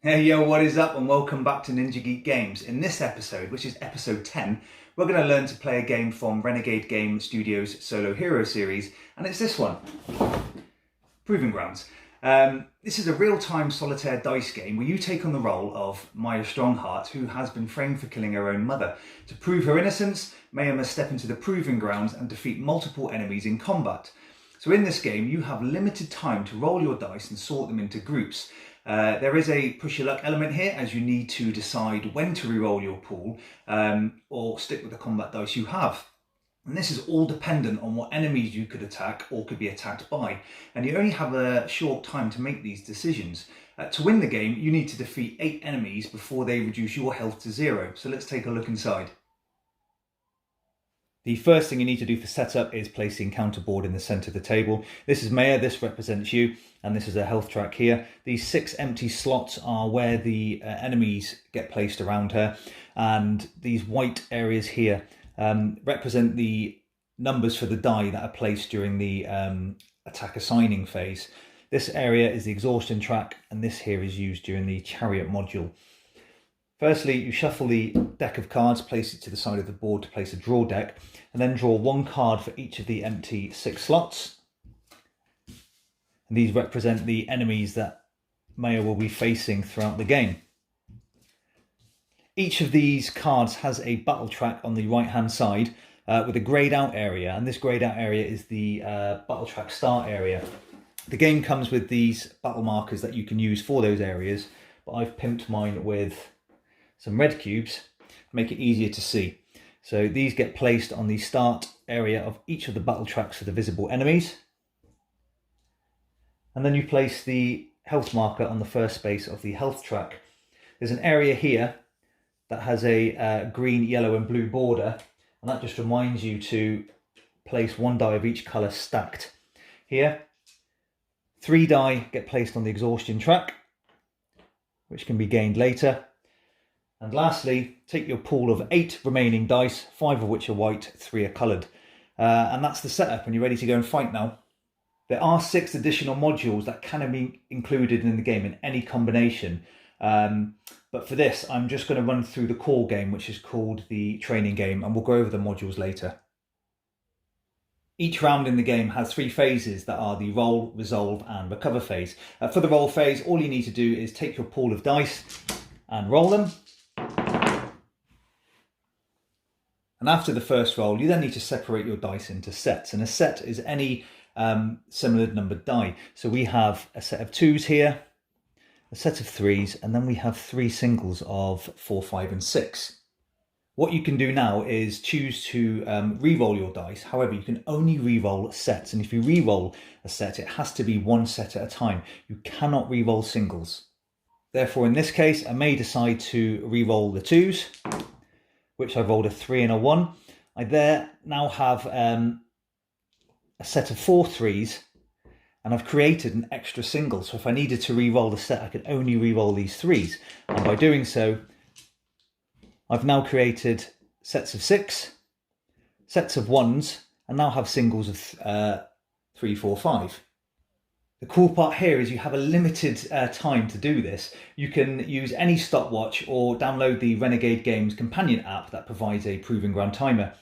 Hey yo, what is up and welcome back to NinjaGeek Games. In this episode, which is episode 10, we're going to learn to play a game from Renegade Game Studios Solo Hero series, and it's this one, Proving Grounds. This is a real-time solitaire dice game where you take on the role of Maya Strongheart, who has been framed for killing her own mother. To prove her innocence, Maya must step into the Proving Grounds and defeat multiple enemies in combat. So in this game, you have limited time to roll your dice and sort them into groups. There is a push your luck element here, as you need to decide when to re-roll your pool or stick with the combat dice you have. And this is all dependent on what enemies you could attack or could be attacked by. And you only have a short time to make these decisions. To win the game, you need to defeat 8 enemies before they reduce your health to 0. So let's take a look inside. The first thing you need to do for setup is place the encounter board in the centre of the table. This is Maya, this represents you, and this is a health track here. These 6 empty slots are where the enemies get placed around her, and these white areas here represent the numbers for the die that are placed during the attack assigning phase. This area is the exhaustion track, and this here is used during the Chariot module. Firstly, you shuffle the deck of cards, place it to the side of the board to place a draw deck, and then draw 1 card for each of the empty 6 slots. And these represent the enemies that Maya will be facing throughout the game. Each of these cards has a battle track on the right hand side with a greyed out area, and this greyed out area is the battle track start area. The game comes with these battle markers that you can use for those areas, but I've pimped mine with some red cubes to make it easier to see. So these get placed on the start area of each of the battle tracks for the visible enemies. And then you place the health marker on the first space of the health track. There's an area here that has a green, yellow and blue border, and that just reminds you to place 1 die of each colour stacked. Here, 3 die get placed on the exhaustion track, which can be gained later. And lastly, take your pool of 8 remaining dice, 5 of which are white, 3 are coloured. And that's the setup, and you're ready to go and fight now. There are 6 additional modules that can be included in the game in any combination. But for this, I'm just going to run through the core game, which is called the training game, and we'll go over the modules later. Each round in the game has 3 phases that are the roll, resolve and recover phase. For the roll phase, all you need to do is take your pool of dice and roll them. And after the first roll, you then need to separate your dice into sets. And a set is any similar numbered die. So we have a set of 2s here, a set of 3s, and then we have 3 singles of 4, 5 and 6. What you can do now is choose to re-roll your dice. However, you can only re-roll sets. And if you re-roll a set, it has to be 1 set at a time. You cannot re-roll singles. Therefore, in this case, I may decide to re-roll the 2s, which I've rolled a 3 and a 1. I now have a set of 4 3s, and I've created an extra single. So if I needed to re-roll the set, I could only re-roll these 3s. And by doing so, I've now created sets of 6, sets of 1s, and now have singles of 3, 4, 5. The cool part here is you have a limited time to do this. You can use any stopwatch or download the Renegade Games companion app that provides a proving ground timer.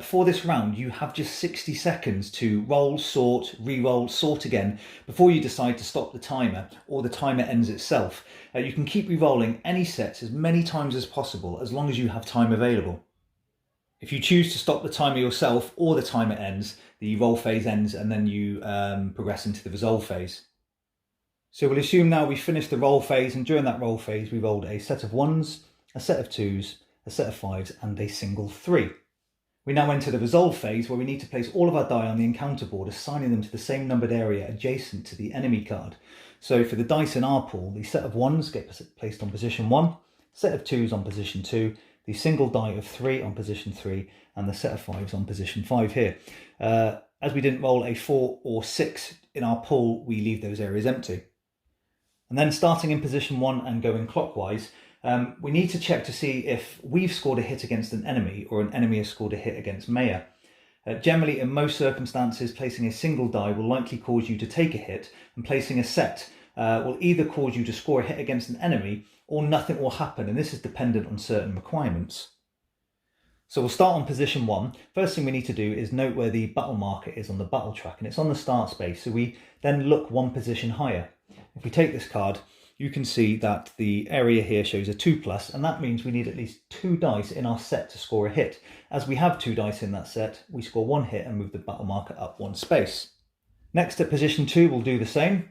For this round, you have just 60 seconds to roll, sort, re-roll, sort again before you decide to stop the timer or the timer ends itself. You can keep re-rolling any sets as many times as possible as long as you have time available. If you choose to stop the timer yourself or the timer ends, the roll phase ends and then you progress into the resolve phase. So we'll assume now we've finished the roll phase, and during that roll phase we rolled a set of 1s, a set of 2s, a set of 5s and a single 3. We now enter the resolve phase where we need to place all of our die on the encounter board, assigning them to the same numbered area adjacent to the enemy card. So for the dice in our pool, the set of 1s get placed on position 1, set of 2s on position 2, the single die of 3 on position 3 and the set of 5s on position 5 here. As we didn't roll a 4 or 6 in our pool, we leave those areas empty. And then starting in position 1 and going clockwise, we need to check to see if we've scored a hit against an enemy or an enemy has scored a hit against Maya. Generally, in most circumstances, placing a single die will likely cause you to take a hit, and placing a set will either cause you to score a hit against an enemy or nothing will happen, and this is dependent on certain requirements. So we'll start on position 1. First thing we need to do is note where the battle marker is on the battle track, and it's on the start space, so we then look one position higher. If we take this card, you can see that the area here shows a 2+, and that means we need at least 2 dice in our set to score a hit. As we have 2 dice in that set, we score 1 hit and move the battle marker up 1 space. Next at position 2, we'll do the same.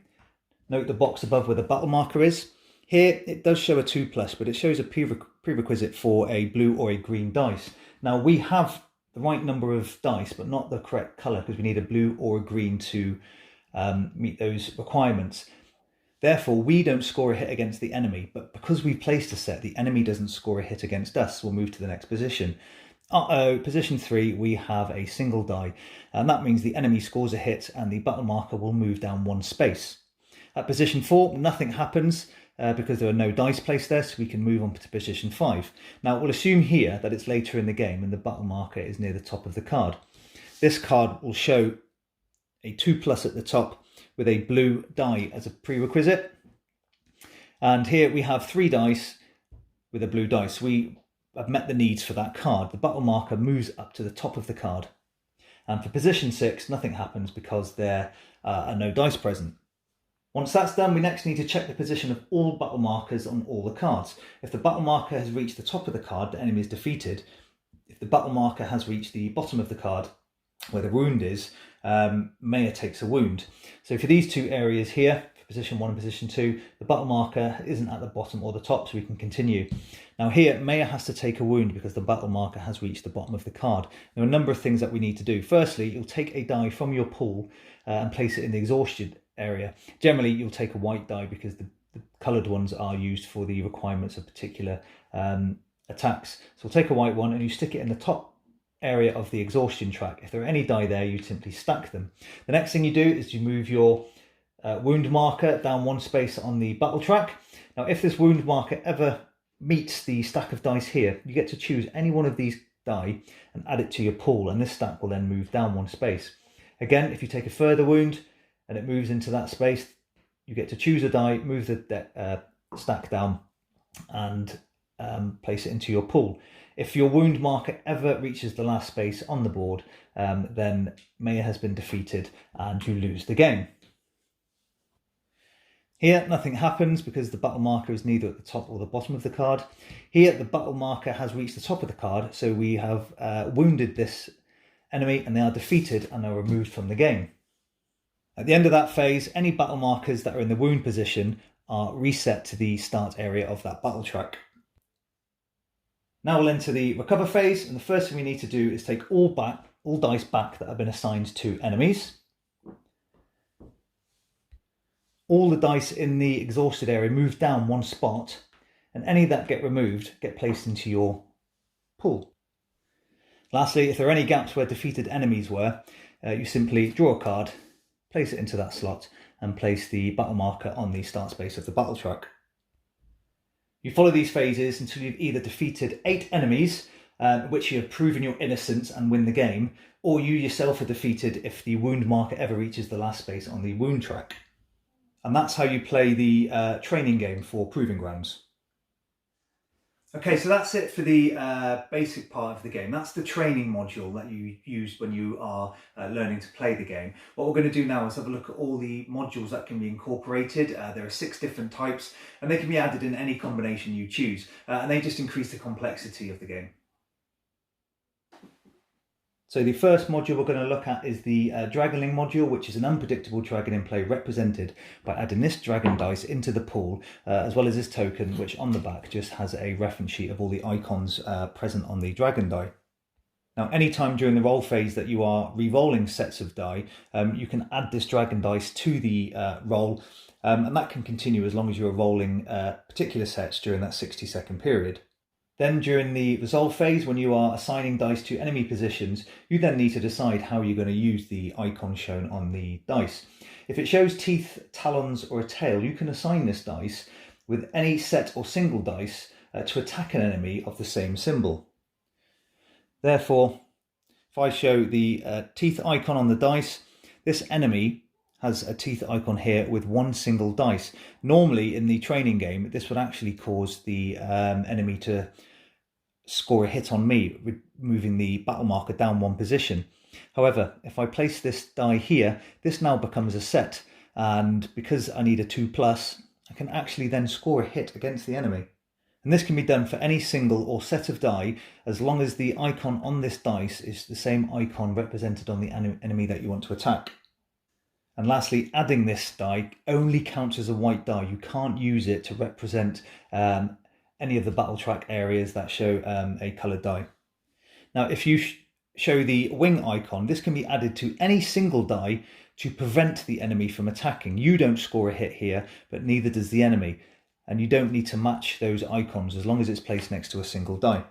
Note the box above where the battle marker is. Here it does show a 2+, but it shows a prerequisite for a blue or a green dice. Now we have the right number of dice, but not the correct colour, because we need a blue or a green to meet those requirements. Therefore, we don't score a hit against the enemy, but because we've placed a set, the enemy doesn't score a hit against us. We'll move to the next position. Position 3, we have a single die, and that means the enemy scores a hit and the battle marker will move down 1 space. At position 4, nothing happens because there are no dice placed there, so we can move on to position 5. Now, we'll assume here that it's later in the game and the battle marker is near the top of the card. This card will show a 2+ at the top with a blue die as a prerequisite. And here we have 3 dice with a blue dice. We have met the needs for that card. The battle marker moves up to the top of the card. And for position 6, nothing happens because there are no dice present. Once that's done, we next need to check the position of all battle markers on all the cards. If the battle marker has reached the top of the card, the enemy is defeated. If the battle marker has reached the bottom of the card, where the wound is, Maya takes a wound. So for these 2 areas here, for position 1 and position 2, the battle marker isn't at the bottom or the top, so we can continue. Now here, Maya has to take a wound because the battle marker has reached the bottom of the card. There are a number of things that we need to do. Firstly, you'll take a die from your pool and place it in the exhaustion area. Generally, you'll take a white die because the coloured ones are used for the requirements of particular attacks. So we'll take a white one and you stick it in the top area of the exhaustion track. If there are any die there, you simply stack them. The next thing you do is you move your wound marker down 1 space on the battle track. Now, if this wound marker ever meets the stack of dice here, you get to choose any one of these die and add it to your pool, and this stack will then move down 1 space. Again, if you take a further wound and it moves into that space, you get to choose a die, move the stack down and place it into your pool. If your wound marker ever reaches the last space on the board, then Maya has been defeated and you lose the game. Here, nothing happens because the battle marker is neither at the top or the bottom of the card. Here, the battle marker has reached the top of the card, so we have wounded this enemy and they are defeated and are removed from the game. At the end of that phase, any battle markers that are in the wound position are reset to the start area of that battle track. Now we'll enter the recover phase, and the first thing we need to do is take all dice back that have been assigned to enemies. All the dice in the exhausted area move down 1 spot, and any that get removed get placed into your pool. Lastly, if there are any gaps where defeated enemies were, you simply draw a card, place it into that slot, and place the battle marker on the start space of the battle track. You follow these phases until you've either defeated 8 enemies, which you have proven your innocence and win the game, or you yourself are defeated if the wound marker ever reaches the last space on the wound track. And that's how you play the training game for Proving Grounds. Okay, so that's it for the basic part of the game. That's the training module that you use when you are learning to play the game. What we're going to do now is have a look at all the modules that can be incorporated. There are 6 different types, and they can be added in any combination you choose, and they just increase the complexity of the game. So the first module we're going to look at is the Dragonling module, which is an unpredictable dragon in play represented by adding this dragon dice into the pool, as well as this token, which on the back just has a reference sheet of all the icons present on the dragon die. Now, anytime during the roll phase that you are re-rolling sets of die, you can add this dragon dice to the roll, and that can continue as long as you're rolling particular sets during that 60-second period. Then during the resolve phase, when you are assigning dice to enemy positions, you then need to decide how you're going to use the icon shown on the dice. If it shows teeth, talons or a tail, you can assign this dice with any set or single dice to attack an enemy of the same symbol. Therefore, if I show the teeth icon on the dice, this enemy has a teeth icon here with one single dice. Normally in the training game, this would actually cause the enemy to score a hit on me, moving the battle marker down one position. However, if I place this die here, this now becomes a set, and because I need a 2+, I can actually then score a hit against the enemy. And this can be done for any single or set of die, as long as the icon on this dice is the same icon represented on the enemy that you want to attack. And lastly, adding this die only counts as a white die. You can't use it to represent any of the battle track areas that show a coloured die. Now, if you show the wing icon, this can be added to any single die to prevent the enemy from attacking. You don't score a hit here, but neither does the enemy. And you don't need to match those icons as long as it's placed next to a single die.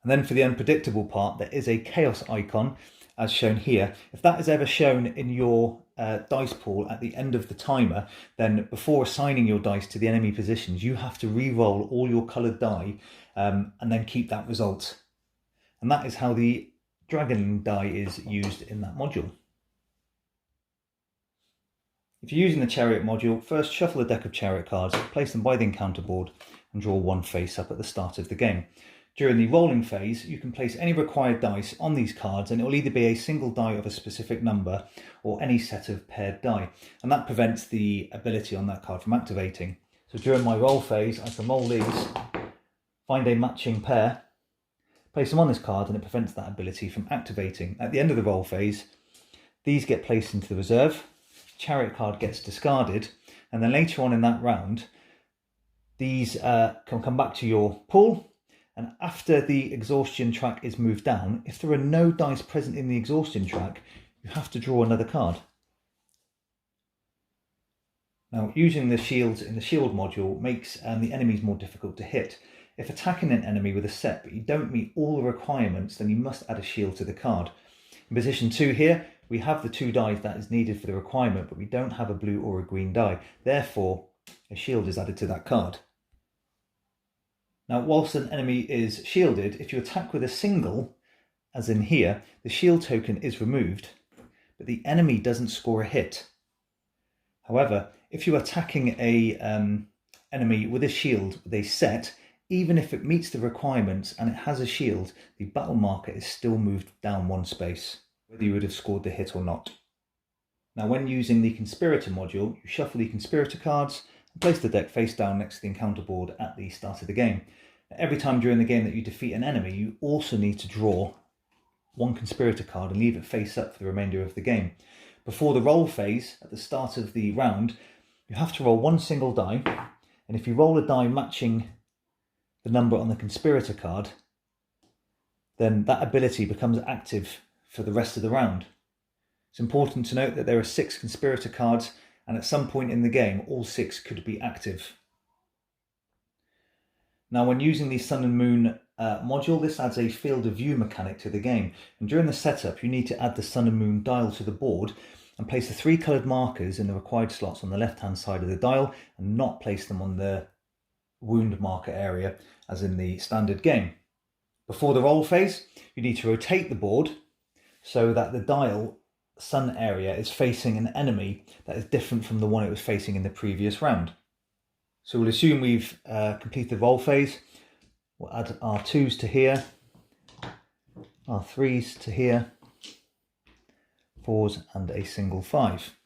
And then for the unpredictable part, there is a chaos icon as shown here. If that is ever shown in your dice pool at the end of the timer, then before assigning your dice to the enemy positions, you have to re-roll all your coloured die and then keep that result. And that is how the dragon die is used in that module. If you're using the Chariot module, first shuffle a deck of Chariot cards, place them by the encounter board and draw one face up at the start of the game. During the rolling phase, you can place any required dice on these cards and it will either be a single die of a specific number or any set of paired die. And that prevents the ability on that card from activating. So during my roll phase, I can roll these, find a matching pair, place them on this card and it prevents that ability from activating. At the end of the roll phase, these get placed into the reserve, Chariot card gets discarded, and then later on in that round, these can come back to your pool. And after the exhaustion track is moved down, if there are no dice present in the exhaustion track, you have to draw another card. Now, using the shields in the shield module makes the enemies more difficult to hit. If attacking an enemy with a set but you don't meet all the requirements, then you must add a shield to the card. In position 2 here, we have the 2 dice that is needed for the requirement, but we don't have a blue or a green die. Therefore, a shield is added to that card. Now, whilst an enemy is shielded, if you attack with a single, as in here, the shield token is removed, but the enemy doesn't score a hit. However, if you're attacking a enemy with a shield with a set, even if it meets the requirements and it has a shield, the battle marker is still moved down one space, whether you would have scored the hit or not. Now, when using the Conspirator module, you shuffle the Conspirator cards and place the deck face down next to the encounter board at the start of the game. Now, every time during the game that you defeat an enemy, you also need to draw one Conspirator card and leave it face up for the remainder of the game. Before the roll phase, at the start of the round, you have to roll one single die, and if you roll a die matching the number on the Conspirator card, then that ability becomes active for the rest of the round. It's important to note that there are 6 Conspirator cards, and at some point in the game, all 6 could be active. Now, when using the Sun and Moon module, this adds a field of view mechanic to the game. And during the setup, you need to add the Sun and Moon dial to the board and place the 3 coloured markers in the required slots on the left-hand side of the dial and not place them on the wound marker area as in the standard game. Before the roll phase, you need to rotate the board so that the dial sun area is facing an enemy that is different from the one it was facing in the previous round. So we'll assume we've completed the roll phase. We'll add our 2s to here, our 3s to here, 4s and a single 5.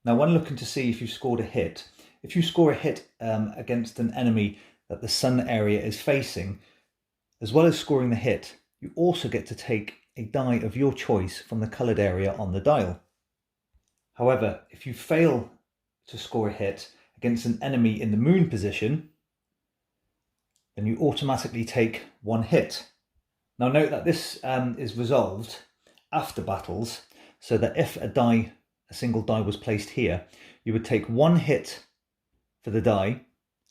Now, when looking to see if you've scored a hit, if you score a hit against an enemy that the sun area is facing, as well as scoring the hit, you also get to take a die of your choice from the coloured area on the dial. However, if you fail to score a hit against an enemy in the moon position, then you automatically take 1 hit. Now note that this is resolved after battles, so that if a single die was placed here, you would take 1 hit for the die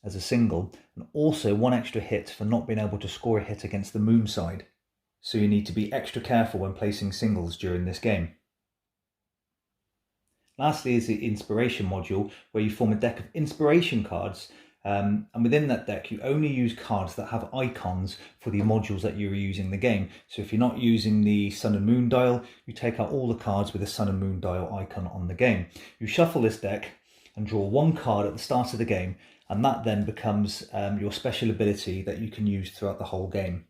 as a single, and also 1 extra hit for not being able to score a hit against the moon side. So you need to be extra careful when placing singles during this game. Lastly is the Inspiration module, where you form a deck of inspiration cards And within that deck, you only use cards that have icons for the modules that you're using in the game. So if you're not using the Sun and Moon dial, you take out all the cards with a Sun and Moon dial icon on the game. You shuffle this deck and draw one card at the start of the game, and that then becomes your special ability that you can use throughout the whole game.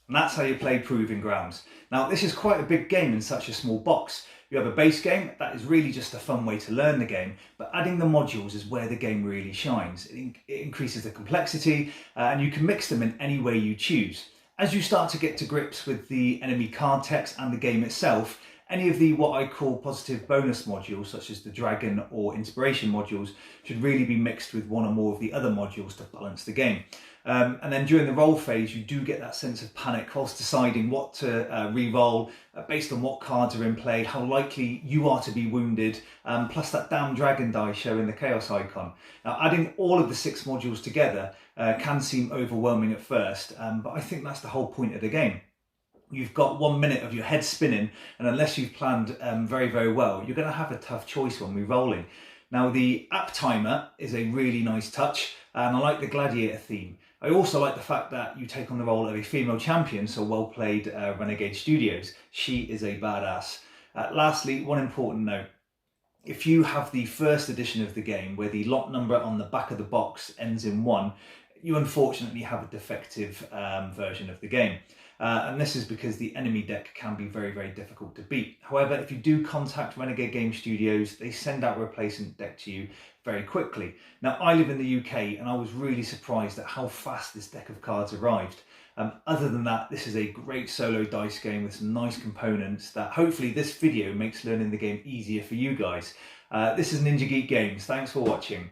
And that's how you play Proving Grounds. Now, this is quite a big game in such a small box. You have a base game, that is really just a fun way to learn the game, but adding the modules is where the game really shines. It increases the complexity, and you can mix them in any way you choose. As you start to get to grips with the enemy card text and the game itself, any of the what I call positive bonus modules, such as the Dragon or Inspiration modules, should really be mixed with one or more of the other modules to balance the game. And then during the roll phase, you do get that sense of panic whilst deciding what to re-roll based on what cards are in play, how likely you are to be wounded, plus that damn dragon die showing the chaos icon. Now, adding all of the 6 modules together can seem overwhelming at first, but I think that's the whole point of the game. You've got 1 minute of your head spinning, and unless you've planned very, very well, you're going to have a tough choice when we're rolling. Now, the app timer is a really nice touch, and I like the gladiator theme. I also like the fact that you take on the role of a female champion, so well played, Renegade Studios. She is a badass. Lastly, one important note. If you have the first edition of the game where the lot number on the back of the box ends in 1, you unfortunately have a defective version of the game. And this is because the enemy deck can be very, very difficult to beat. However, if you do contact Renegade Game Studios, they send out a replacement deck to you very quickly. Now, I live in the UK and I was really surprised at how fast this deck of cards arrived. Other than that, this is a great solo dice game with some nice components that hopefully this video makes learning the game easier for you guys. This is NinjaGeek Games. Thanks for watching.